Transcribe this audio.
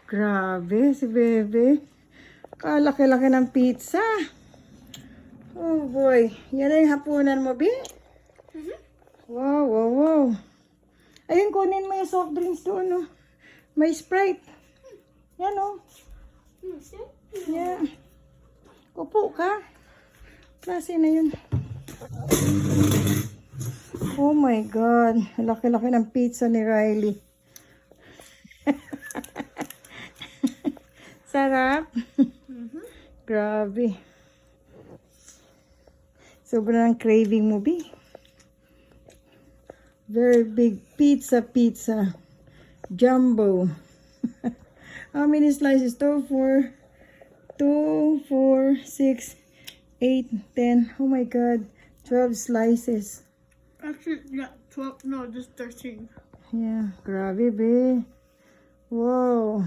Grabe, si Bebe. Kalaki-laki ng pizza. Oh boy. Yan na yung hapunan mo, Bi? Wow, wow, wow. Ayun, kunin mo yung soft drinks doon, oh. May Sprite. Yan, oh. Yeah. Upo ka. Klase na yun. Oh my God. Laki-laki ng pizza ni Riley. Sarap. Grabe. Sobrang craving mo, Bi. Very big pizza. Jumbo. How many slices? 2, 4, 6, 8, 10. Oh my God. 12 slices. Actually, yeah, 12. No, just 13. Yeah. Grabe, Bi. Wow.